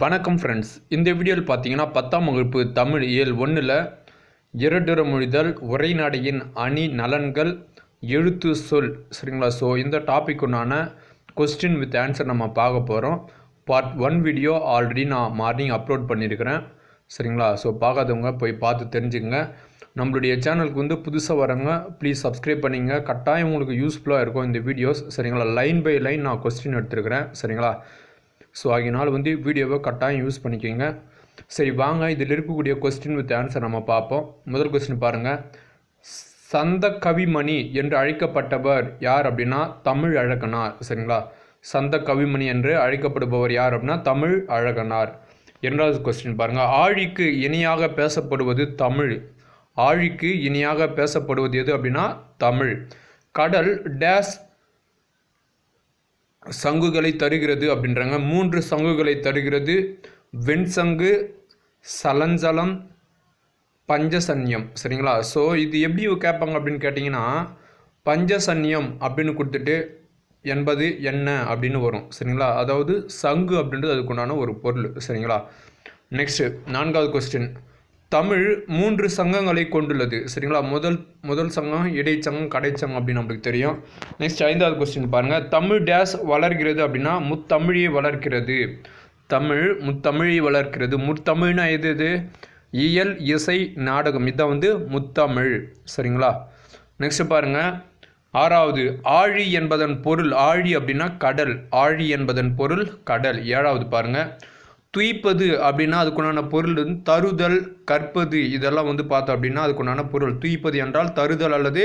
வணக்கம் ஃப்ரெண்ட்ஸ். இந்த வீடியோவில் பார்த்தீங்கன்னா 10ஆம் வகுப்பு தமிழ் இயல் 1ல் இரட்டுற மொழிதல், உரைநடையின் அணி நலன்கள், எழுத்து சொல் சரிங்களா. ஸோ இந்த டாபிக் உண்டான கொஸ்டின் வித் ஆன்சர் நம்ம பார்க்க போகிறோம். பார்ட் 1 வீடியோ ஆல்ரெடி நான் மார்னிங் அப்லோட் பண்ணியிருக்கிறேன் சரிங்களா. ஸோ பார்க்காதவங்க போய் பார்த்து தெரிஞ்சுங்க. நம்மளுடைய சேனலுக்கு புதுசாக வரங்க ப்ளீஸ் சப்ஸ்கிரைப் பண்ணிங்க. கட்டாயம் உங்களுக்கு யூஸ்ஃபுல்லாக இருக்கும் இந்த வீடியோஸ் சரிங்களா. லைன் பை லைன் நான் கொஸ்டின் எடுத்துருக்கிறேன் சரிங்களா. ஸோ அதனால் வீடியோவை கட்டாயம் யூஸ் பண்ணிக்கோங்க. சரி வாங்க, இதில் இருக்கக்கூடிய கொஸ்டின் வித் ஆன்சர் நம்ம பார்ப்போம். முதல் கொஸ்டின் பாருங்கள். சந்த கவிமணி என்று அழைக்கப்பட்டவர் யார் அப்படின்னா தமிழ் அழகனார் சரிங்களா. சந்த கவிமணி என்று அழைக்கப்படுபவர் யார் அப்படின்னா தமிழ் அழகனார். இரண்டாவது கொஸ்டின் பாருங்கள். ஆழிக்கு இணையாக பேசப்படுவது தமிழ். ஆழிக்கு இணையாக பேசப்படுவது எது அப்படின்னா தமிழ். கடல் டேஸ் சங்குகளை தருகிறது அப்படின்றாங்க. 3 சங்குகளை தருகிறது. வெண்சங்கு, சலஞ்சலம், பஞ்சசன்யம் சரிங்களா. ஸோ இது எப்படி கேட்பாங்க அப்படின்னு கேட்டிங்கன்னா, பஞ்சசன்யம் அப்படின்னு கொடுத்துட்டு என்பது என்ன அப்படின்னு வரும் சரிங்களா. அதாவது சங்கு அப்படின்றது அதுக்குண்டான ஒரு பொருள் சரிங்களா. நெக்ஸ்ட்டு 4வது கொஸ்டின். தமிழ் 3 சங்கங்களை கொண்டுள்ளது சரிங்களா. முதல் சங்கம், இடைச்சங்கம், கடைச்சங்கம் அப்படின்னு நம்மளுக்கு தெரியும். நெக்ஸ்ட் 5வது கொஸ்டின் பாருங்கள். தமிழ் டேஸ் வளர்கிறது அப்படின்னா முத்தமிழை வளர்க்கிறது. தமிழ் முத்தமிழை வளர்க்கிறது. முத்தமிழ்னா எது? இயல், இசை, நாடகம். இதான் முத்தமிழ் சரிங்களா. நெக்ஸ்ட் பாருங்கள். 6வது. ஆழி என்பதன் பொருள். ஆழி அப்படின்னா கடல். ஆழி என்பதன் பொருள் கடல். 7வது பாருங்கள். துய்ப்பது அப்படின்னா அதுக்குண்டான பொருள் தருதல், கற்பது. இதெல்லாம் பார்த்தோம் அப்படின்னா அதுக்குண்டான பொருள். துய்ப்பது என்றால் தருதல் அல்லது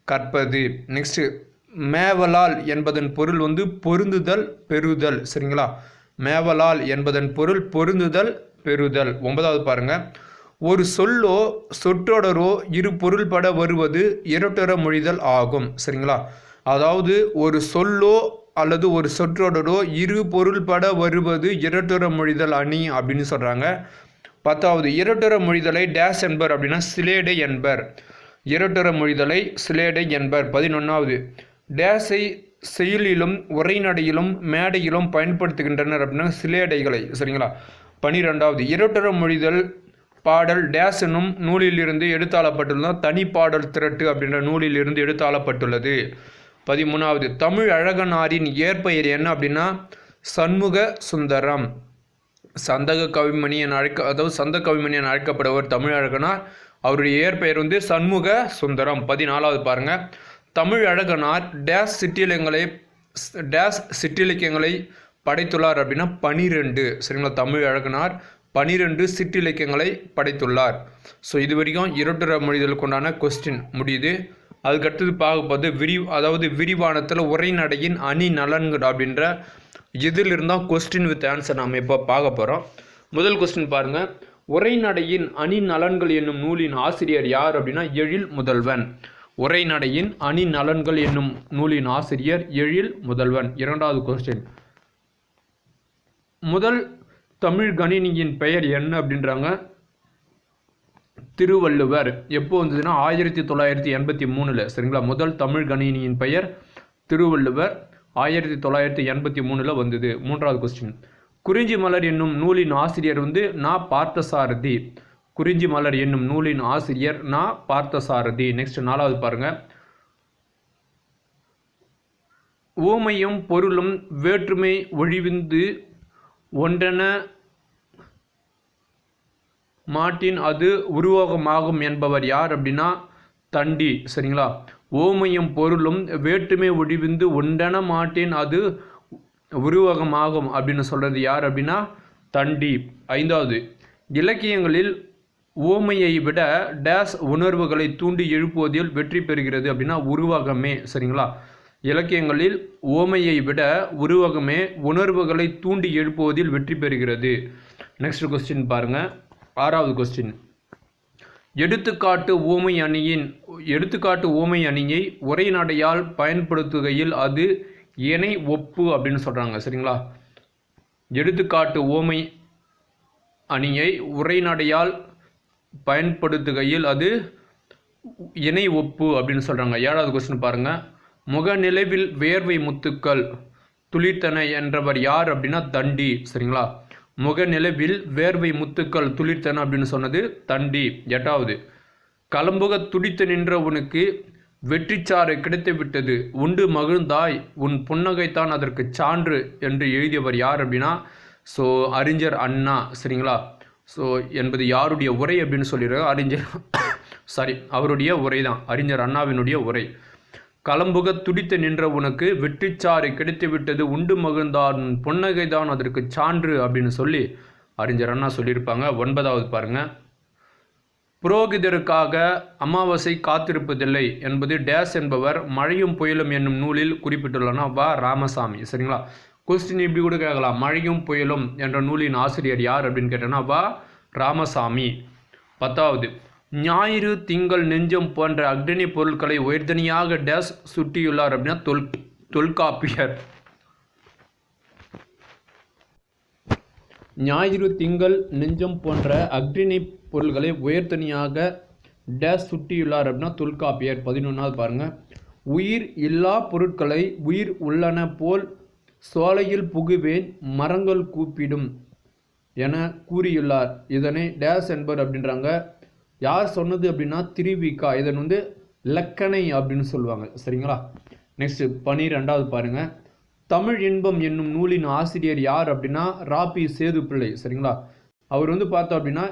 கற்பது. நெக்ஸ்ட்டு மேவலால் என்பதன் பொருள் பொருந்துதல், பெறுதல் சரிங்களா. மேவலால் என்பதன் பொருள் பொருந்துதல், பெறுதல். 9வது பாருங்கள். ஒரு சொல்லோ சொற்றொடரோ இரு பொருள்பட வருவது இரட்டுற மொழிதல் ஆகும் சரிங்களா. அதாவது ஒரு சொல்லோ அல்லது ஒரு சொற்றொடரோ இரு பொருள்பட வருவது இரட்டுற மொழிதல் அணி அப்படின்னு சொல்கிறாங்க. 10வது. இரட்டுற மொழிதலை டேஸ் என்பர் அப்படின்னா சிலேடை என்பர். இரட்டுற மொழிதலை சிலேடை என்பர். 11வது. டேஸை செயலிலும் உரைநடையிலும் மேடையிலும் பயன்படுத்துகின்றனர் அப்படின்னா சிலேடைகளை சரிங்களா. 12வது. இரட்டுற மொழிதல் பாடல் டேஸ் என்னும் நூலிலிருந்து எடுத்தாளப்பட்டுள்ளது. தனி பாடல் திரட்டு அப்படின்ற நூலிலிருந்து எடுத்தாளப்பட்டுள்ளது. 13வது. தமிழ் அழகனாரின் இயற்பெயர் என்ன அப்படின்னா சண்முக சுந்தரம். சந்த கவிமணி என அழைக்கப்படுவர் தமிழ் அழகனார். அவருடைய இயற்பெயர் சண்முக சுந்தரம். 14வது பாருங்கள். தமிழ் அழகனார் டேஸ் சிற்றிலக்கியங்களை படைத்துள்ளார் அப்படின்னா 12 சரிங்களா. தமிழ் அழகனார் 12 சிற்றிலக்கியங்களை படைத்துள்ளார். ஸோ இது வரைக்கும் இரட்டுற மொழிதலுக்கு உண்டான கொஸ்டின் முடியுது. அதுக்கடுத்தது பார்க்கும்போது விரிவானத்தில் உரைநடையின் அணி நலன்கள் அப்படின்ற இதில் இருந்தால் கொஸ்டின் வித் ஆன்சர் நாம் இப்போ பார்க்க போகிறோம். முதல் கொஸ்டின் பாருங்கள். உரைநடையின் அணி நலன்கள் என்னும் நூலின் ஆசிரியர் யார் அப்படின்னா எழில் முதல்வன். உரைநடையின் அணி நலன்கள் என்னும் நூலின் ஆசிரியர் எழில் முதல்வன். 2வது கொஸ்டின். முதல் தமிழ் கணினியின் பெயர் என்ன அப்படின்றாங்க திருவள்ளுவர். எப்போ வந்ததுன்னா 1983 சரிங்களா. முதல் தமிழ் கணினியின் பெயர் திருவள்ளுவர். 1983 வந்தது. 3வது கொஸ்டின். குறிஞ்சி மலர் என்னும் நூலின் ஆசிரியர் நா பார்த்தசாரதி. குறிஞ்சி மலர் என்னும் நூலின் ஆசிரியர் நா பார்த்தசாரதி. நெக்ஸ்ட் 4வது பாருங்க. ஓமையும் பொருளும் வேற்றுமை ஒழிவிந்து ஒன்றென மாட்டின் அது உருவகமாகும் என்பவர் யார் அப்படின்னா தண்டி சரிங்களா. ஓமையும் பொருளும் வேற்றுமை ஒழிவிந்து ஒன்றென மாட்டின் அது உருவகமாகும் அப்படின்னு சொல்கிறது யார் அப்படின்னா தண்டி. 5வது. இலக்கியங்களில் ஓமையை விட டேஸ் உணர்வுகளை தூண்டி எழுப்புவதில் வெற்றி பெறுகிறது அப்படின்னா உருவகமே சரிங்களா. இலக்கியங்களில் ஓமையை விட உருவகமே உணர்வுகளை தூண்டி எழுப்புவதில் வெற்றி பெறுகிறது. நெக்ஸ்ட் கொஸ்டின் பாருங்கள். 6வது கொஸ்டின். எடுத்துக்காட்டு ஓமை அணியை உரைநடையால் பயன்படுத்துகையில் அது இணை ஒப்பு அப்படின்னு சொல்கிறாங்க சரிங்களா. எடுத்துக்காட்டு ஓமை அணியை உரைநடையால் பயன்படுத்துகையில் அது இணை ஒப்பு அப்படின்னு சொல்கிறாங்க. 7வது கொஸ்டின் பாருங்கள். முகநிலவில் வேர்வை முத்துக்கள் துளிர்த்தன என்றவர் யார் அப்படின்னா தண்டி சரிங்களா. முகநிலவில் வேர்வை முத்துக்கள் துளிர்த்தன அப்படின்னு சொன்னது தண்டி. 8வது, களம்புக துடித்து நின்ற உனக்கு வெற்றிச்சாறு கிடைத்து விட்டது, உண்டு மகிழ்ந்தாய், உன் புன்னகைத்தான் அதற்கு சான்று என்று எழுதியவர் யார் அப்படின்னா ஸோ அறிஞர் அண்ணா. சரிங்களா? ஸோ என்பது யாருடைய உரை அப்படின்னு சொல்லிடுறாங்க. அறிஞர் அவருடைய உரை தான், அறிஞர் அண்ணாவினுடைய உரை. களம்புக துடித்து நின்ற உனக்கு வெற்றிச்சாறு கிடைத்து விட்டது, உண்டு மகிழ்ந்தான், புன்னகைதான் அதற்கு சான்று அப்படின்னு சொல்லி அறிஞர் அண்ணா சொல்லியிருப்பாங்க. 9வது பாருங்க, புரோகிதருக்காக அமாவாசை காத்திருப்பதில்லை என்பது டேஸ் என்பவர் மழையும் புயலும் என்னும் நூலில் குறிப்பிட்டுள்ளனா வா ராமசாமி. சரிங்களா? கொஸ்டின் இப்படி கூட கேட்கலாம், மழையும் புயலும் என்ற நூலின் ஆசிரியர் யார் அப்படின்னு கேட்டோன்னா வா ராமசாமி. 10வது, ஞாயிறு திங்கள் நெஞ்சம் போன்ற அக்னி பொருட்களை உயர்தனியாக டேஸ் சுட்டியுள்ளார் அப்படின்னா தொல்காப்பியர். ஞாயிறு திங்கள் நெஞ்சம் போன்ற அக்னி பொருள்களை உயர்தனியாக டேஸ் சுட்டியுள்ளார் அப்படின்னா தொல்காப்பியர். 11வது பாருங்க, உயிர் இல்லா பொருட்களை உயிர் உள்ளன போல் சோலையில் புகுவேன் மரங்கள் கூப்பிடும் என கூறியுள்ளார். இதனை டேஸ் என்பர் அப்படின்றாங்க. யார் சொன்னது அப்படின்னா திருவிக்கா. இதன் லக்கணை அப்படின்னு சொல்லுவாங்க. சரிங்களா? நெக்ஸ்ட் 12வது பாருங்க, தமிழ் இன்பம் என்னும் நூலின் ஆசிரியர் யார் அப்படின்னா ராபி சேதுப்பிள்ளை. சரிங்களா? அவர் பார்த்தோம் அப்படின்னா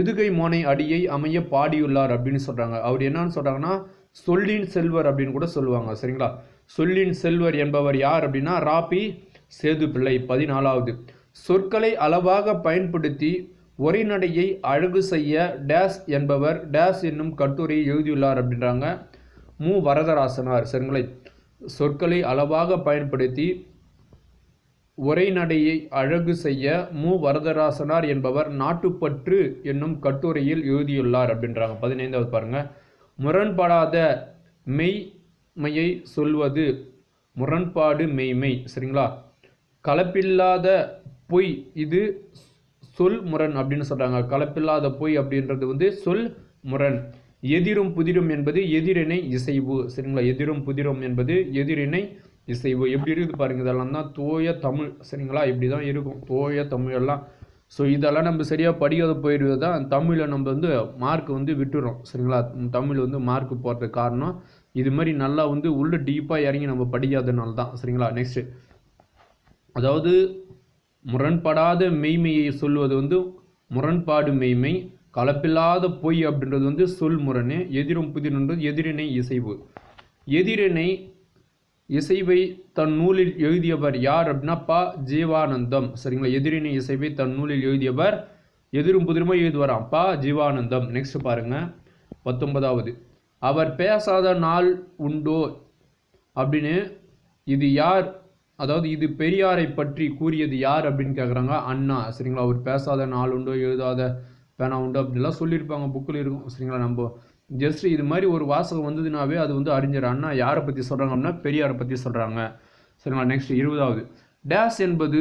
எதுகை மோனை அடியை அமைய பாடியுள்ளார் அப்படின்னு சொல்றாங்க. அவர் என்னன்னு சொல்றாங்கன்னா சொல்லின் செல்வர் அப்படின்னு கூட சொல்லுவாங்க. சரிங்களா? சொல்லின் செல்வர் என்பவர் யார் அப்படின்னா ராபி சேதுப்பிள்ளை. 14வது, சொற்களை அளவாக பயன்படுத்தி உரைநடையை அழகு செய்ய டேஸ் என்பவர் டேஸ் என்னும் கட்டுரையை எழுதியுள்ளார் அப்படின்றாங்க மு வரதராசனார். சரிங்களா? சொற்களை அளவாக பயன்படுத்தி உரைநடையை அழகு செய்ய மு வரதராசனார் என்பவர் நாட்டுப்பற்று என்னும் கட்டுரையில் எழுதியுள்ளார் அப்படின்றாங்க. 15வது பாருங்க, முரண்படாத மெய்மையை சொல்வது முரண்பாடு மெய்மை. சரிங்களா? கலப்பில்லாத பொய் இது சொல் முரண் அப்படின்னு சொல்றாங்க. கலப்பில்லாத பொய் அப்படின்றது சொல் முரண். எதிரும் புதிரும் என்பது எதிரிணை இசைவு. சரிங்களா? எதிரும் புதிரும் என்பது எதிரிணை இசைவு. எப்படி இருக்குது பாருங்க, இதெல்லாம் தான் தூய தமிழ். சரிங்களா? இப்படி தான் இருக்கும் தூய தமிழ் எல்லாம். ஸோ இதெல்லாம் நம்ம சரியாக படிக்காத போயிடுவது தான் தமிழில் நம்ம மார்க் விட்டுறோம். சரிங்களா? தமிழ் மார்க் போடுறதுக்கு காரணம் இது மாதிரி நல்லா உள்ள டீப்பாக இறங்கி நம்ம படிக்காதனால தான். சரிங்களா? நெக்ஸ்ட், அதாவது முரண்படாத மெய்மையை சொல்வது முரண்பாடு மெய்மை. கலப்பில்லாத பொய் அப்படின்றது சொல் முரணு. எதிரும் புதிரென்றது எதிரிணை இசைவு. எதிரிணை இசைவை தன் நூலில் எழுதியவர் யார் அப்படின்னா ப ஜீவானந்தம். சரிங்களா? எதிரிணை இசைவை தன் நூலில் எழுதியவர் எதிரும் புதிருமா எழுதுவாராம் ப ஜீவானந்தம். நெக்ஸ்ட் பாருங்க, 19வது, அவர் பேசாத நாள் உண்டோ அப்படின்னு இது யார், அதாவது இது பெரியாரை பற்றி கூறியது யார் அப்படின்னு கேட்குறாங்க அண்ணா. சரிங்களா? அவர் பேசாத நாள் உண்டோ எழுதாத பேனா உண்டோ அப்படின்லாம் சொல்லியிருப்பாங்க, புக்கில் இருக்கும். சரிங்களா? நம்ம ஜஸ்ட் இது மாதிரி ஒரு வாசகம் வந்ததுனாவே அது அறிஞர் அண்ணா யாரை பற்றி சொல்கிறாங்க அப்படின்னா பெரியாரை பற்றி சொல்கிறாங்க. சரிங்களா? நெக்ஸ்ட் 20வது, டேஸ் என்பது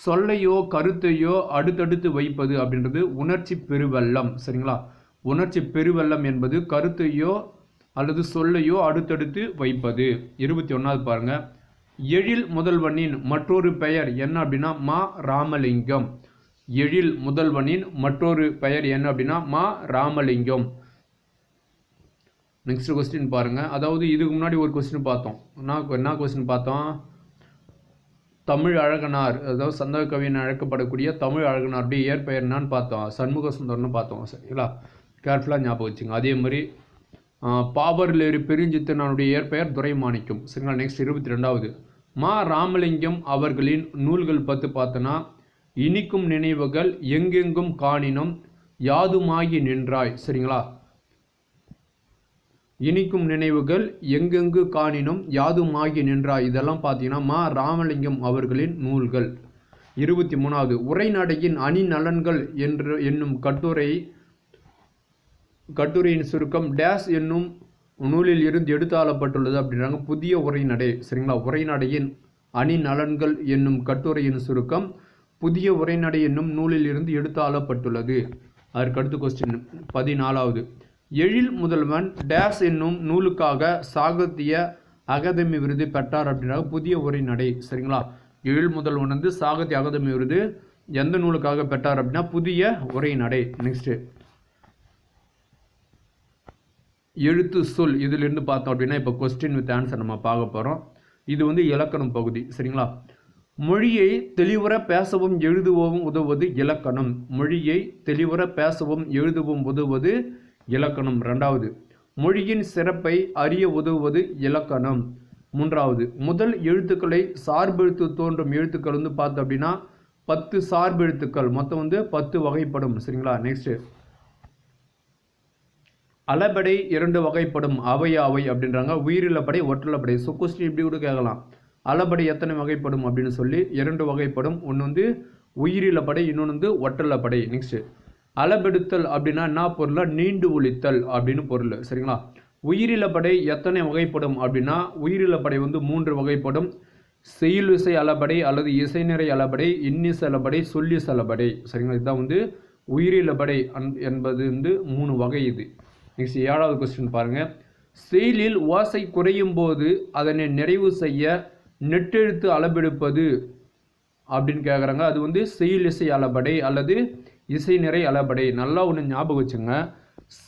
சொல்லையோ கருத்தையோ அடுத்தடுத்து வைப்பது அப்படின்றது உணர்ச்சி பெருவெள்ளம். சரிங்களா? உணர்ச்சி பெருவெள்ளம் என்பது கருத்தையோ அல்லது சொல்லையோ அடுத்தடுத்து வைப்பது. 21வது பாருங்க, எழில் முதல்வனின் மற்றொரு பெயர் என்ன அப்படின்னா மா ராமலிங்கம். எழில் முதல்வனின் மற்றொரு பெயர் என்ன அப்படின்னா மா ராமலிங்கம். நெக்ஸ்ட் கொஸ்டின் பாருங்க, அதாவது இதுக்கு முன்னாடி ஒரு கொஸ்டின் பார்த்தோம். என்ன கொஸ்டின் பார்த்தோம், தமிழ் அழகனார், அதாவது சந்தக கவியின் அழைக்கப்படக்கூடிய தமிழ் அழகனாருடைய இயற்பெயர் என்னன்னு பார்த்தோம், சண்முக சுந்தரம்னு பார்த்தோம். சரிங்களா? கேர்ஃபுல்லாக ஞாபகம் வச்சுங்க. அதே மாதிரி பாபர்லேரி பெருஞ்சித்தனுடைய இயற்பெயர் துரைமாணிக்கம். சரிங்களா? நெக்ஸ்ட் 22வது, மா ராமலிங்கம் அவர்களின் நூல்கள் பார்த்தோன்னா இனிக்கும் நினைவுகள் எங்கெங்கும் காணினும் யாதுமாகி நின்றாய். சரிங்களா? இனிக்கும் நினைவுகள் எங்கெங்கு காணினும் யாதுமாகி நின்றாய். இதெல்லாம் பார்த்தீங்கன்னா மா ராமலிங்கம் அவர்களின் நூல்கள். 23வது, உரைநடையின் அணி நலன்கள் என்னும் கட்டுரையின் சுருக்கம் டேஸ் என்னும் நூலில் இருந்து எடுத்தாளப்பட்டுள்ளது அப்படின்றாங்க புதிய உரைநடை. சரிங்களா? உரைநடையின் அணி நலன்கள் என்னும் கட்டுரையின் சுருக்கம் புதிய உரைநடை என்னும் நூலில் இருந்து எடுத்தாளப்பட்டுள்ளது. அதற்கடுத்து கொஸ்டின் 14வது, எழில் முதல்வன் டேஸ் என்னும் நூலுக்காக சாகித்ய அகாதமி விருது பெற்றார் அப்படின்றாங்க புதிய உரைநடை. சரிங்களா? எழில் முதல்வன் சாகித்ய அகாதமி விருது எந்த நூலுக்காக பெற்றார் அப்படின்னா புதிய உரைநடை. நெக்ஸ்ட் எழுத்து சொல், இதிலிருந்து பார்த்தோம் அப்படின்னா இப்போ கொஸ்டின் வித் ஆன்சர் நம்ம பார்க்க போகிறோம். இது வந்து இலக்கணம் பகுதி. சரிங்களா? மொழியை தெளிவுற பேசவும் எழுதுவோம் உதவுவது இலக்கணம். மொழியை தெளிவுற பேசவும் எழுதவும் உதவுவது இலக்கணம். ரெண்டாவது, மொழியின் சிறப்பை அறிய உதவுவது இலக்கணம். மூன்றாவது, முதல் எழுத்துக்களை சார்பெழுத்து தோன்றும் எழுத்துக்கள் வந்து பார்த்தோம் அப்படின்னா 10 சார்பெழுத்துக்கள், மொத்தம் வந்து 10 வகைப்படும். சரிங்களா? நெக்ஸ்ட் அளபடை 2 வகைப்படும். அவை அவை அப்படின்றாங்க. உயிரிழப்படை, ஒற்றலப்படை. ஸோ கொஸ்டின் இப்படி கூட கேட்கலாம், அளபடை எத்தனை வகைப்படும் அப்படின்னு சொல்லி. 2 வகைப்படும். ஒன்று வந்து உயிரிழப்படை, இன்னொன்று வந்து ஒற்றலப்படை. நெக்ஸ்ட் அளபெடுத்தல் அப்படின்னா என்ன பொருள்? நீண்டு ஒழித்தல் அப்படின்னு பொருள். சரிங்களா? உயிரிழப்படை எத்தனை வகைப்படும் அப்படின்னா உயிரிழப்படை வந்து 3 வகைப்படும். செய்யுளிசை அளபடை அல்லது இசைநிறை அளபடை, இன்னிசை அளபடை, சொல்லிசை அளபடை. சரிங்களா? இதுதான் வந்து உயிரிழப்படை என்பது வந்து 3 வகை இது. நெக்ஸ்ட் 7வது கொஸ்டின் பாருங்க. செயலில் ஓசை குறையும் போது அதனை நிறைவு செய்ய நெட்டெழுத்து அளபெடுப்பது அப்படின்னு கேட்குறாங்க. அது வந்து செய்யுளிசை அளபடை அல்லது இசை நிறை அளபடை. நல்லா ஒன்று ஞாபகம் வச்சுங்க,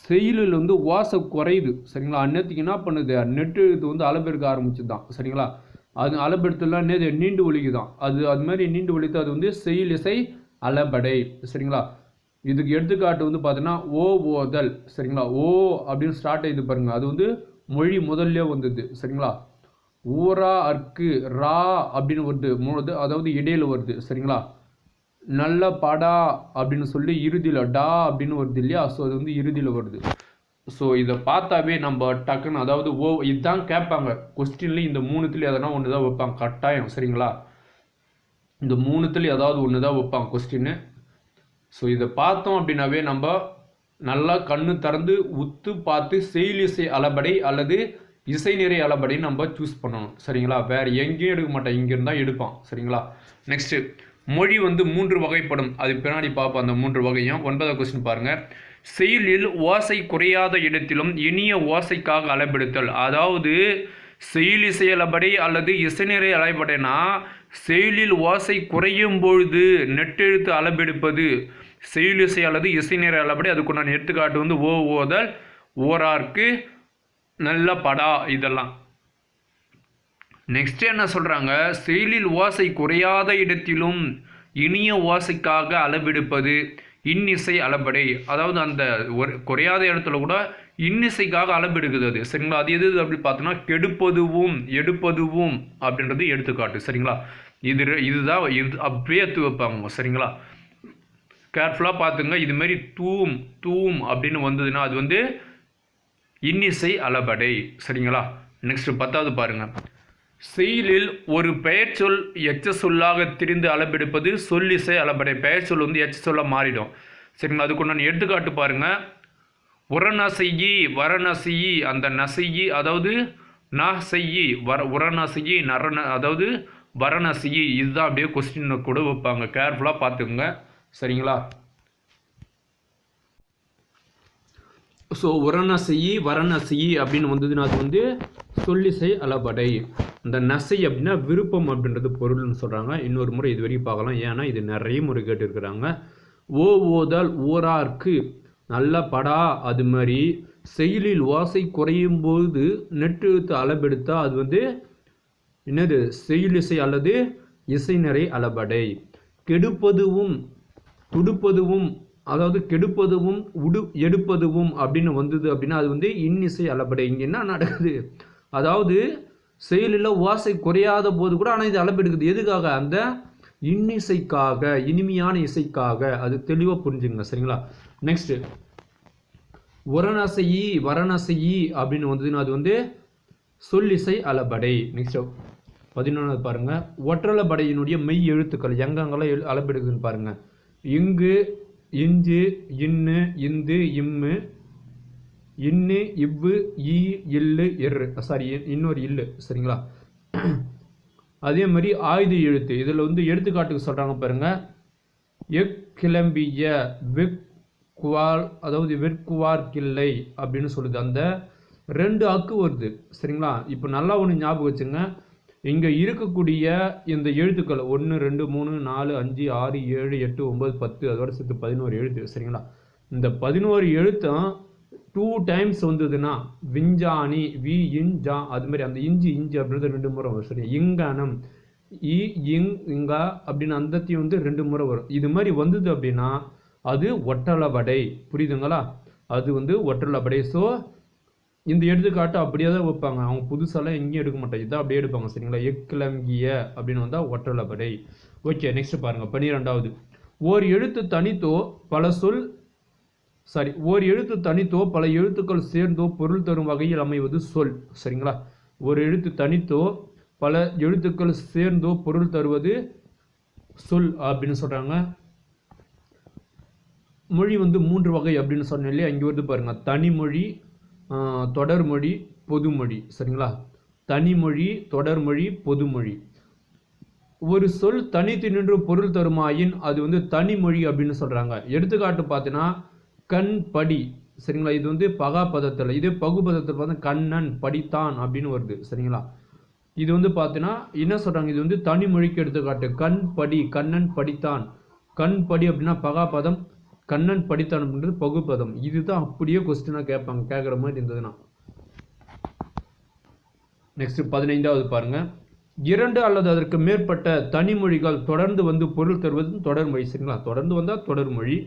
செயலில் வந்து ஓசை குறையுது. சரிங்களா? அந்நேரத்துக்கு என்ன பண்ணுது? நெட்டெழுத்து வந்து அளபெடுக்க ஆரம்பிச்சுதான். சரிங்களா? அது அளபெடுத்துலாம் நீண்டு ஒழிக்குதான். அது மாதிரி நீண்டு ஒழித்து அது வந்து செய்யுளிசை அளபடை. சரிங்களா? இதுக்கு எடுத்துக்காட்டு வந்து பார்த்தீங்கன்னா ஓ ஓதல். சரிங்களா? ஓ அப்படின்னு ஸ்டார்ட் ஆகிது பாருங்க, அது வந்து மொழி முதல்ல வந்தது. சரிங்களா? ஊரா அற்கு ரா அப்படின்னு வருது, அதாவது இடையில வருது. சரிங்களா? நல்ல படா அப்படின்னு சொல்லி இறுதியில் டா அப்படின்னு வருது இல்லையா? ஸோ அது வந்து இறுதியில் வருது. ஸோ இதை பார்த்தாவே நம்ம டக்குன்னு, அதாவது ஓ இதுதான் கேட்பாங்க கொஸ்டின்ல. இந்த 3த்துல எதனா ஒன்று தான் வைப்பாங்க கட்டாயம். சரிங்களா? இந்த 3த்துல ஏதாவது ஒன்று தான் வைப்பாங்க கொஸ்டின்னு. ஸோ இதை பார்த்தோம் அப்படின்னாவே நம்ம நல்லா கண்ணு திறந்து உத்து பார்த்து செயலிசை அளபடை அல்லது இசை நிறை அளபடை நம்ம சூஸ் பண்ணணும். சரிங்களா? வேறு எங்கேயும் எடுக்க மாட்டேன், இங்கிருந்தா எடுப்பான். சரிங்களா? நெக்ஸ்ட் மொழி வந்து 3 வகைப்படும். அது பின்னாடி பார்ப்போம் அந்த 3 வகையும். 9வது கொஸ்டின் பாருங்க. செயலில் ஓசை குறையாத இடத்திலும் இனிய ஓசைக்காக அளபெடுத்தல். அதாவது செயலிசை அளபடை அல்லது இசைநிறை அளபடைனா செயலில் ஓசை குறையும் பொழுது நெட்டெழுத்து அளபெடுப்பது செயலிசை அல்லது இசைநிறை அளபடை. அதுக்கு நான் எடுத்துக்காட்டு வந்து ஓ ஓதல், ஓரார்க்கு, நல்ல படா, இதெல்லாம். நெக்ஸ்ட் என்ன சொல்றாங்க? செயலில் ஓசை குறையாத இடத்திலும் இனிய ஓசைக்காக அளபெடுப்பது இன்னிசை அளபடை. அதாவது அந்த ஒரு குறையாத இடத்துல கூட இன்னிசைக்காக அளபெடுக்குது அது. சரிங்களா? அது எது அப்படி பார்த்தோன்னா கெடுப்பதுவும் எடுப்பதுவும் அப்படின்றது எடுத்துக்காட்டு. சரிங்களா? இதுதான் அப்படியே எடுத்து வைப்பாங்க. சரிங்களா? கேர்ஃபுல்லாக பார்த்துங்க. இதுமாரி தூம் தூம் அப்படின்னு வந்ததுன்னா அது வந்து இன்னிசை அளபடை. சரிங்களா? நெக்ஸ்ட் 10வது பாருங்க. செயலில் ஒரு பெயர் சொல் எச்ச சொல்லாக திரிந்து அளபெடுப்பது சொல்லிசை அளபடை. பெயர் சொல் வந்து எச்ச சொல்ல மாறிடும். சரிங்களா? அதுக்கு நான் எடுத்துக்காட்டு பாருங்க. உரநசையி வரநசையி, அந்த நசையி அதாவது நசையி உரநசையி அதாவது வரநசையி. இதுதான் அப்படியே கொஸ்டின் கூட வைப்பாங்க. கேர்ஃபுல்லாக பார்த்துக்குங்க. சரிங்களா? ஸோ உரநசையி வரநசையி அப்படின்னு வந்ததுன்னா அது வந்து சொல்லிசை அளபடை. இந்த நசை அப்படின்னா விருப்பம் அப்படின்றது பொருள்னு சொல்கிறாங்க. இன்னொரு முறை இது வரைக்கும் பார்க்கலாம், ஏன்னா இது நிறைய முறை கேட்டுருக்குறாங்க. ஓ ஓதல் ஓரார்க்கு, நல்ல படா. அது மாதிரி செயலில் ஓசை குறையும் போது நெட்டெழுத்து அளபெடுத்தா அது வந்து என்னது? செயலிசை அல்லது இசை நிறை அளபடை. கெடுப்பதுவும் துடுப்பதுவும், அதாவது கெடுப்பதுவும் எடுப்பதுவும் அப்படின்னு வந்தது அப்படின்னா அது வந்து இன்னிசை அளபடை. இங்கே என்ன நடக்குது? அதாவது செயலில் ஓசை குறையாத போது கூட ஆனால் இது அளபெடுக்குது. எதுக்காக? அந்த இன்னிசைக்காக, இனிமையான இசைக்காக. அது தெளிவாக புரிஞ்சுங்க. சரிங்களா? நெக்ஸ்ட் உரநசையி வரநசையி அப்படின்னு வந்ததுன்னா அது வந்து சொல்லிசை அளபடை. நெக்ஸ்ட் 11வது பாருங்க. ஒற்றளபடையினுடைய மெய் எழுத்துக்கள் எங்கெங்கெல்லாம் அளபெடுக்குதுன்னு பாருங்க. இங்கு, இஞ்சு, இன்னு, இந்து, இம்மு, இன்னு, இவ்வு, ஈ, இல்லு, எரு. சாரி, இன்னொரு இல்லு. சரிங்களா? அதே மாதிரி ஆயுத எழுத்து. இதில் வந்து எடுத்துக்காட்டுக்கு சொல்கிறாங்க பாருங்க. கிளம்பிய வெக்குவால், அதாவது வெற்குவார் கிள்ளை அப்படின்னு சொல்லுது. அந்த 2 அக்கு வருது. சரிங்களா? இப்போ நல்லா ஒன்று ஞாபகம் வச்சுங்க. இங்கே இருக்கக்கூடிய இந்த எழுத்துக்கள் 1 2 3 4 5 6 7 8 9 10 அதோட சேர்த்து 11 எழுத்து சரிங்களா. இந்த 11 எழுத்தும் 2 டைம்ஸ் வந்ததுன்னா விஞ்ஞானி வி இஞ்சா அது மாதிரி அந்த இஞ்சி அப்படின்றது 2 முறை வரும் சரி. இங்கனம் இங்கா அப்படின்னு அந்தத்தையும் வந்து 2 முறை வரும். இது மாதிரி வந்தது அப்படின்னா அது ஒற்றளபடை. புரியுதுங்களா? அது வந்து ஒற்றளபடை. ஸோ இந்த எடுத்துக்காட்டு அப்படியே தான் வைப்பாங்க. அவங்க புதுசாலாம் எங்கேயும் எடுக்க மாட்டாங்க. இதான் அப்படியே எடுப்பாங்க சரிங்களா. எக்கிளங்கிய அப்படின்னு வந்தால் ஒற்றளபடை. ஓகே, நெக்ஸ்ட் பாருங்க 12வது. ஓர் எழுத்து தனித்தோ பல சொல் ஓர் எழுத்து தனித்தோ பல எழுத்துக்கள் சேர்ந்தோ பொருள் தரும் வகையில் அமைவது சொல் சரிங்களா. ஒரு எழுத்து தனித்தோ பல எழுத்துக்கள் சேர்ந்தோ பொருள் தருவது சொல் அப்படின்னு சொல்றாங்க. மொழி வந்து 3 வகை அப்படின்னு சொன்னேன் இல்லையா. இங்கே வந்து பாருங்க, தனிமொழி, தொடர்மொழி, பொதுமொழி சரிங்களா. தனிமொழி, தொடர்மொழி, பொதுமொழி. ஒரு சொல் தனித்து நின்று பொருள் தருமாயின் அது வந்து தனிமொழி அப்படின்னு சொல்றாங்க. எடுத்துக்காட்டு பார்த்தீங்கன்னா கண் படி சரிங்களா. இது வந்து பகா பதத்தில். இதே பகு பதத்தில் பார்த்தா கண்ணன் படித்தான் அப்படின்னு வருது சரிங்களா. இது வந்து பார்த்தீங்கன்னா என்ன சொல்றாங்க, இது வந்து தனிமொழிக்கு எடுத்துக்காட்டு. கண் படி, கண்ணன் படித்தான். கண் படி அப்படின்னா பகா பதம், கண்ணன் படித்தான் அப்படின்றது பகுபதம். இதுதான் அப்படியே கொஸ்டினாக கேட்பாங்க, கேட்குற மாதிரி இருந்ததுன்னா. நெக்ஸ்ட் 15வது பாருங்க. 2 அல்லது அதற்கு மேற்பட்ட தனிமொழிகள் தொடர்ந்து வந்து பொருள் தருவது தொடர்மொழி சரிங்களா. தொடர்ந்து வந்தால் தொடர்மொழி.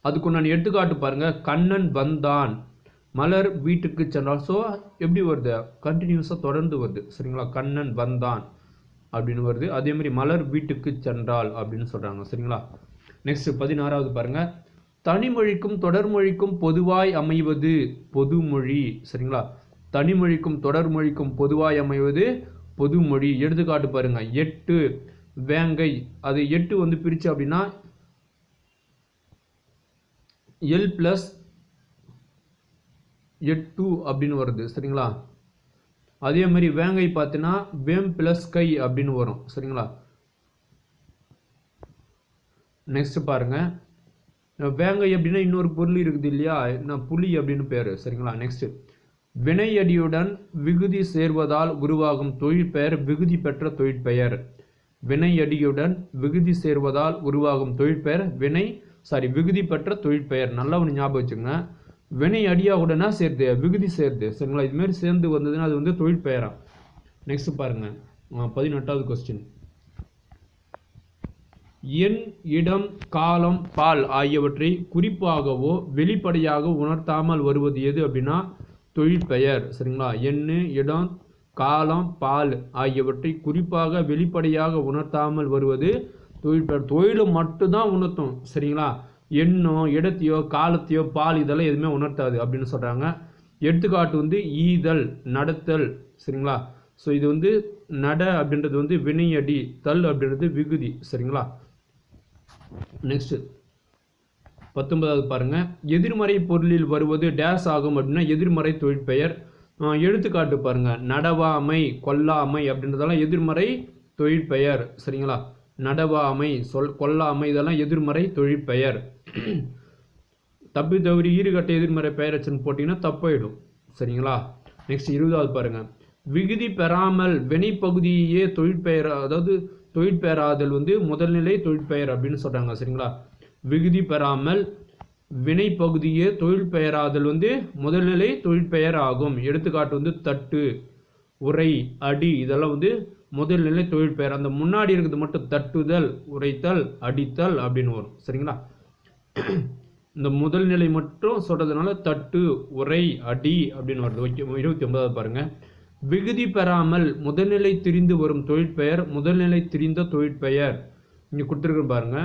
அதுக்கு நான் எடுத்துக்காட்டு பாருங்க. கண்ணன் வந்தான், மலர் வீட்டுக்கு சென்றால். ஸோ எப்படி வருது, கண்டினியூஸாக தொடர்ந்து வருது சரிங்களா. கண்ணன் வந்தான் அப்படின்னு வருது. அதே மாதிரி மலர் வீட்டுக்கு சென்றால் அப்படின்னு சொல்றாங்க சரிங்களா. நெக்ஸ்ட் 16வது பாருங்க. தனிமொழிக்கும் தொடர்மொழிக்கும் பொதுவாய் அமைவது பொதுமொழி சரிங்களா. தனிமொழிக்கும் தொடர்மொழிக்கும் பொதுவாய் அமைவது பொதுமொழி. எடுத்துக்காட்டு பாருங்க. 8 வேங்கை. அது 8 வந்து பிரிச்சு அப்படின்னா எல் பிளஸ் 8 அப்படின்னு வருது சரிங்களா. அதே மாதிரி வேங்கை பார்த்தீங்கன்னா வேம் பிளஸ் கை அப்படின்னு வரும் சரிங்களா. நெக்ஸ்ட் பாருங்க. வேங்கை அப்படின்னா இன்னொரு பொருள் இருக்குது இல்லையா, புலி அப்படின்னு பேரு சரிங்களா. நெக்ஸ்ட் வினையடியுடன் விகுதி சேர்வதால் உருவாகும் தொழிற்பெயர் விகுதி பெற்ற தொழிற்பெயர். வினையடியுடன் விகுதி சேர்வதால் உருவாகும் தொழிற்பெயர் விகுதி பெற்ற தொழிற்பெயர். நல்லா ஒன்று ஞாபகம் வச்சுங்க. வினை அடியாவுடனா சேர்த்து விகுதி சேர்த்து சரிங்களா. இது மாதிரி சேர்ந்து வந்ததுன்னா அது வந்து தொழிற்பெயரா. நெக்ஸ்ட் பாருங்க 18வது கொஸ்டின். எண், இடம், காலம், பால் ஆகியவற்றை குறிப்பாகவோ வெளிப்படையாக உணர்த்தாமல் வருவது எது அப்படின்னா தொழிற்பெயர் சரிங்களா. எண்ணு, இடம், காலம், பால் ஆகியவற்றை குறிப்பாக வெளிப்படையாக உணர்த்தாமல் வருவது தொழிற்பெயர். தொழிலை மட்டும்தான் உணர்த்தும் சரிங்களா. எண்ணோ, இடத்தையோ, காலத்தையோ, பால் இதெல்லாம் எதுவுமே உணர்த்தாது அப்படின்னு சொல்றாங்க. எடுத்துக்காட்டு வந்து ஈதல், நடத்தல் சரிங்களா. ஸோ இது வந்து நட அப்படின்றது வந்து வினையடி, தல் அப்படின்றது விகுதி சரிங்களா. நெக்ஸ்ட் 19வது பாருங்க. எதிர்மறை பொருளில் வருவது டேஸ் ஆகும் அப்படின்னா எதிர்மறை தொழிற்பெயர். எடுத்துக்காட்டு பாருங்க. நடவாமை, கொல்லாமை அப்படின்றதெல்லாம் எதிர்மறை தொழிற்பெயர் சரிங்களா. நடவாமை, கொல்லாமை இதெல்லாம் எதிர்மறை தொழிற்பெயர். தப்பி தவறி ஈறுகட்ட எதிர்மறை பெயரச்சன் போட்டிங்கன்னா தப்பாயிடும் சரிங்களா. நெக்ஸ்ட் 20வது பாருங்க. விகுதி பெறாமல் வினைப்பகுதியே தொழிற்பெயர், அதாவது தொழிற்பெயராதல் வந்து முதல்நிலை தொழிற்பெயர் அப்படின்னு சொல்றாங்க சரிங்களா. விகுதி பெறாமல் வினைப்பகுதியே தொழிற்பெயராதல் வந்து முதல்நிலை தொழிற்பெயர் ஆகும். எடுத்துக்காட்டு வந்து தட்டு, உரை, அடி இதெல்லாம் வந்து முதல்நிலை தொழிற்பெயர். அந்த முன்னாடி இருக்குது மட்டும் தட்டுதல், உரைத்தல், அடித்தல் அப்படின்னு வரும் சரிங்களா. இந்த முதல் நிலை மட்டும் சொல்றதுனால தட்டு, உரை, அடி அப்படின்னு வருது. ஓகே, 29வது பாருங்க. விகுதி பெறாமல் முதல்நிலை திரிந்து வரும் தொழிற்பெயர் முதல்நிலை திரிந்த தொழிற்பெயர். இங்க கொடுத்துருக்க பாருங்க.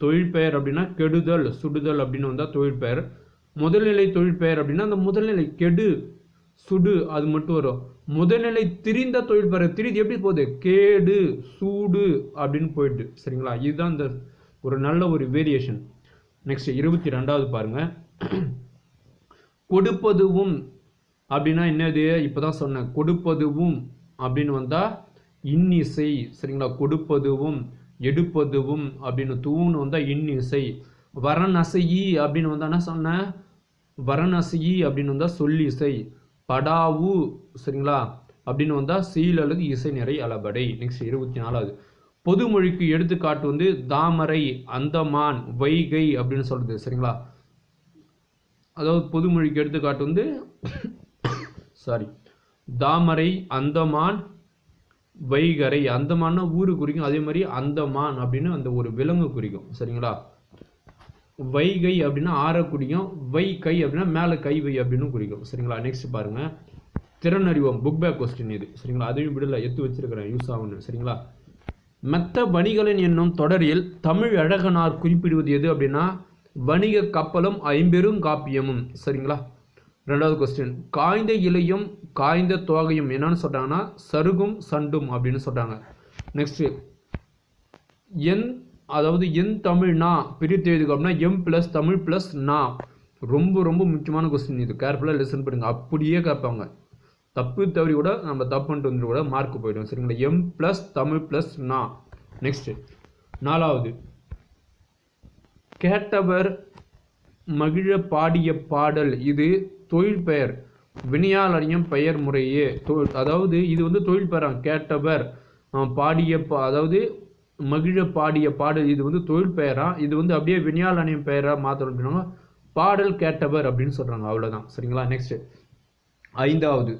தொழிற்பெயர் அப்படின்னா கெடுதல், சுடுதல் அப்படின்னு வந்தா தொழிற்பெயர். முதல்நிலை தொழிற்பெயர் அப்படின்னா அந்த முதல்நிலை கெடு, சுடு அது மட்டும் வரும். முதல்நிலை திரிந்த தொழிற்பெயர். திரிது எப்படி போகுது, கேடு, சூடு அப்படின்னு போயிட்டு சரிங்களா. இதுதான் இந்த ஒரு நல்ல ஒரு வேரியேஷன். நெக்ஸ்ட் 22வது பாருங்க. கொடுப்பதுவும் அப்படின்னா என்னது, இப்பதான் சொன்னேன். கொடுப்பதுவும் அப்படின்னு வந்தா இன்னிசை சரிங்களா. கொடுப்பதுவும், எடுப்பதுவும் அப்படின்னு தூண் வந்தா இன்னிசை. வரணசையி அப்படின்னு வந்தா என்ன சொன்ன, வரணசையி அப்படின்னு வந்தா சொல்லிசை. படாவு சரிங்களா, அப்படின்னு வந்தால் செயல் அல்லது இசை நிறை அளபடை. நெக்ஸ்ட் 24வது பொதுமொழிக்கு எடுத்துக்காட்டு வந்து தாமரை, அந்தமான், வைகை அப்படின்னு சொல்றது. சரிங்களா, அதாவது பொதுமொழிக்கு எடுத்துக்காட்டு வந்து தாமரை, அந்தமான், வைகரை. அந்தமான்னா ஊரு குறிக்கும், அதே மாதிரி அந்தமான் அப்படின்னு அந்த ஒரு விலங்கு குறிக்கும். சரிங்களா, வைகை அப்படின்னா ஆற குறிக்கும், வைகை அப்படின்னா மேலே கை வை அப்படின்னு குறிக்கும். சரிங்களா, நெக்ஸ்ட் பாருங்க, திறன் அறிவோம் புக் பேக் கொஸ்டின் இது. சரிங்களா, அதையும் விடல எடுத்து வச்சிருக்கிறேன், யூஸ் ஆகணும். சரிங்களா, மெத்த வணிகலன் என்னும் தொடரில் தமிழ் அழகனார் குறிப்பிடுவது எது அப்படின்னா வணிக கப்பலும் ஐம்பெரும் காப்பியமும். சரிங்களா, 2வது கொஸ்டின், காய்ந்த இலையும் காய்ந்த தோகையும் என்னன்னு சொல்றாங்கன்னா சருகும் சண்டும் அப்படின்னு சொல்றாங்க. நெக்ஸ்ட் அதாவது என் தமிழ்னா பிரித்து எழுதுக அப்படின்னா எம் பிளஸ் தமிழ் பிளஸ் நா. ரொம்ப ரொம்ப முக்கியமான கொஸ்டின் இது, கேர்ஃபுல்லாக லெசன் பண்ணுங்க, அப்படியே கேட்பாங்க. தப்பு தவறி கூட நம்ம தப்பு பண்ணிட்டு வந்து கூட மார்க் போயிடும். சரிங்களா, எம் பிளஸ் தமிழ் பிளஸ் நா. நெக்ஸ்ட் 4வது கேட்டவர் மகிழ பாடிய பாடல் இது தொழில் பெயர் வினையால் அறியும் பெயர் முறையே. அதாவது இது வந்து தொழில் பெயராம். கேட்டவர் பாடிய அதாவது மகிழ பாடிய பாடல் இது வந்து தொழில் பெயரா. இது வந்து அப்படியே வினையால் அணியும் பெயரா மாற்றணும் அப்படின்னா பாடல் கேட்டவர் அப்படின்னு சொல்றாங்க. அவ்வளோதான். சரிங்களா, நெக்ஸ்ட் 5வது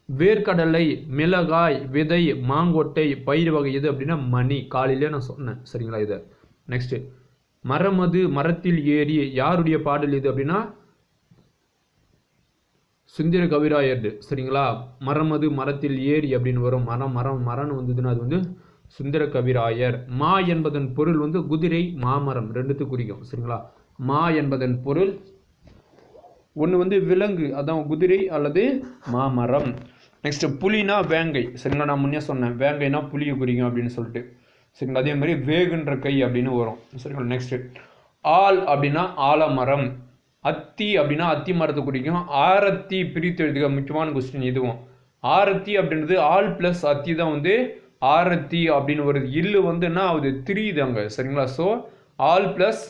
வேர்க்கடலை, மிளகாய், விதை, மாங்கொட்டை, பயிர் வகை எது அப்படின்னா மணி. காலையிலே நான் சொன்னேன். சரிங்களா, இதை நெக்ஸ்ட் மரமது மரத்தில் ஏறி யாருடைய பாடல் இது அப்படின்னா சுந்தர கவிராயர். சரிங்களா, மரமது மரத்தில் ஏறி அப்படின்னு வரும். மரம்னு வந்ததுன்னா அது வந்து சுந்தர கவிராயர். மா என்பதன் பொருள் வந்து குதிரை, மாமரம் ரெண்டுத்துக்கு குறிக்கும். சரிங்களா, மா என்பதன் பொருள் ஒன்று வந்து விலங்கு, அதான் குதிரை அல்லது மாமரம். நெக்ஸ்ட் புலினா வேங்கை. சரிங்களா, நான் முன்னே சொன்னேன் வேங்கைனா புலியை குறிக்கும் அப்படின்னு சொல்லிட்டு. சரிங்களா, அதே மாதிரி வேகுன்ற கை அப்படின்னு வரும். சரிங்களா, நெக்ஸ்ட் ஆல் அப்படின்னா ஆலமரம், அத்தி அப்படின்னா அத்தி மரத்தை குறிக்கும். ஆரத்தி பிரித்து எழுதுக, முக்கியமான கொஸ்டின் இதுவும். ஆரத்தி அப்படின்றது ஆல் பிளஸ் அத்தி தான் வந்து ஆரத்தி அப்படின்னு வருது. இல்லு வந்து என்ன ஆகுது, திரியுதாங்க. சரிங்களா, ஸோ ஆல் பிளஸ்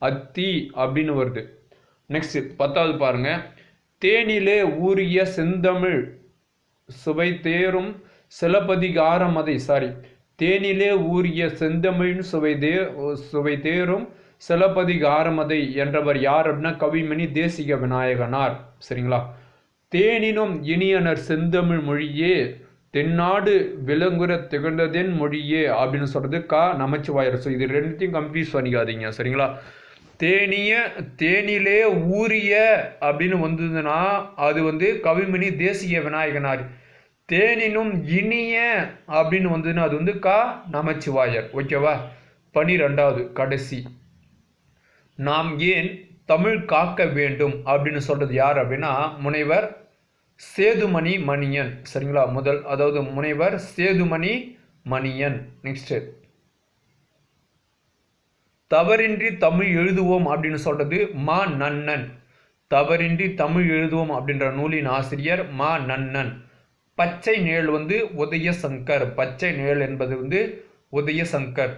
அத்தி அப்படின்னு வருது. நெக்ஸ்ட் 10வது பாருங்க, தேனிலே ஊறிய செந்தமிழ் சுவை தேரும் சிலப்பதிகாரமதை. தேனிலே ஊறிய செந்தமிழ் சுவை தேரும் சிலப்பதிகாரமதை என்றவர் யார் அப்படின்னா கவிமணி தேசிக விநாயகனார். சரிங்களா, தேனினும் இனியனர் செந்தமிழ் மொழியே தென்னாடு விலங்குற திகழ்ந்ததென் மொழியே அப்படின்னு சொல்றது நமச்சிவாயர். ஸோ இது ரெண்டுத்தையும் கன்ஃபியூஸ் பண்ணிக்காதீங்க. சரிங்களா, தேனிலே ஊறிய அப்படின்னு வந்ததுன்னா அது வந்து கவிமணி தேசிய விநாயகனார். தேனினும் இனிய அப்படின்னு வந்ததுன்னா அது வந்து நமச்சிவாயர். ஓகேவா. 12வது கடைசி, நாம் ஏன் தமிழ் காக்க வேண்டும் அப்படின்னு சொல்றது யார் அப்படின்னா முனைவர் சேதுமணி மணியன். சரிங்களா, அதாவது முனைவர் சேதுமணி மணியன். நெக்ஸ்ட் தவறின்றி தமிழ் எழுதுவோம் அப்படின்னு சொல்றது மா நன்னன். தவறின்றி தமிழ் எழுதுவோம் அப்படின்ற நூலின் ஆசிரியர் மா நன்னன். பச்சை நிழல் வந்து உதயசங்கர். பச்சை நிழல் என்பது வந்து உதயசங்கர்.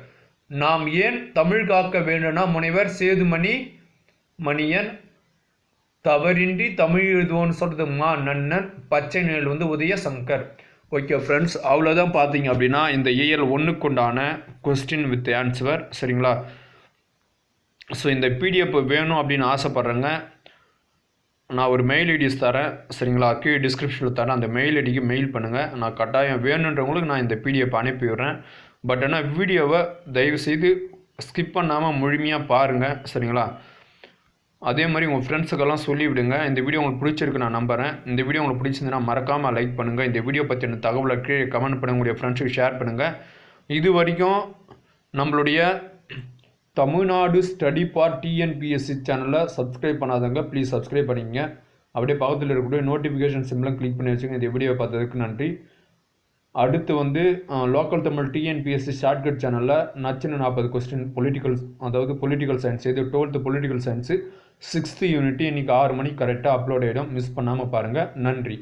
நாம் ஏன் தமிழ் காக்க வேண்டும்னா முனைவர் சேதுமணி மணியன். தவறின்றி தமிழ் எழுதுவோம்னு சொல்றது மா நன்னன். பச்சை நிழல் வந்து உதயசங்கர். ஓகே ஃப்ரெண்ட்ஸ், அவ்வளோதான். பார்த்தீங்க அப்படின்னா இந்த இயல் 1க்குண்டான கொஸ்டின் வித் ஆன்சர். சரிங்களா, ஸோ இந்த பிடிஎஃப் வேணும் அப்படின்னு ஆசைப்பட்றேங்க. நான் ஒரு மெயில் ஐடிஸ் தரேன். சரிங்களா, கீழே டிஸ்கிரிப்ஷனில் தரேன். அந்த மெயில் ஐடிக்கு மெயில் பண்ணுங்கள். நான் கட்டாயம் வேணுன்றவங்களுக்கு நான் இந்த பிடிஎஃப் அனுப்பி விடுறேன். பட் ஆனால் வீடியோவை தயவுசெய்து ஸ்கிப் பண்ணாமல் முழுமையாக பாருங்கள். சரிங்களா, அதே மாதிரி உங்கள் ஃப்ரெண்ட்ஸுக்கெல்லாம் சொல்லிவிடுங்க. இந்த வீடியோ உங்களுக்கு பிடிச்சிருக்கு நான் நம்புகிறேன். இந்த வீடியோ உங்களுக்கு பிடிச்சிருந்துன்னா மறக்காமல் லைக் பண்ணுங்கள். இந்த வீடியோ பற்றின தகவலை கீழே கமெண்ட் பண்ணுங்க, உங்களுடைய ஃப்ரெண்ட்ஸுக்கு ஷேர் பண்ணுங்கள். இது வரைக்கும் நம்மளுடைய தமிழ்நாடு ஸ்டடி ஃபார் டிஎன்பிஎஸ்சி சேனலை சப்ஸ்கிரைப் பண்ணாதவங்க ப்ளீஸ் சப்ஸ்கிரைப் பண்ணிக்கங்க. அப்படியே பக்கத்தில் இருக்கக்கூடிய நோட்டிஃபிகேஷன் சிம்லாம் கிளிக் பண்ணி வச்சுங்க. இந்த வீடியோவை பார்த்ததுக்கு நன்றி. அடுத்து வந்து லோக்கல் தமிழ் டிஎன்பிஎஸ்சி ஷார்ட்கட் சேனலில் நச்சுன்னு 40 கொஸ்டின் பொலிட்டிக்கல் சயின்ஸ், இது 12th political science 6th unit இன்றைக்கி 6 மணிக்கு கரெக்டாக அப்லோட் ஆகிடும். மிஸ் பண்ணாமல் பாருங்கள். நன்றி.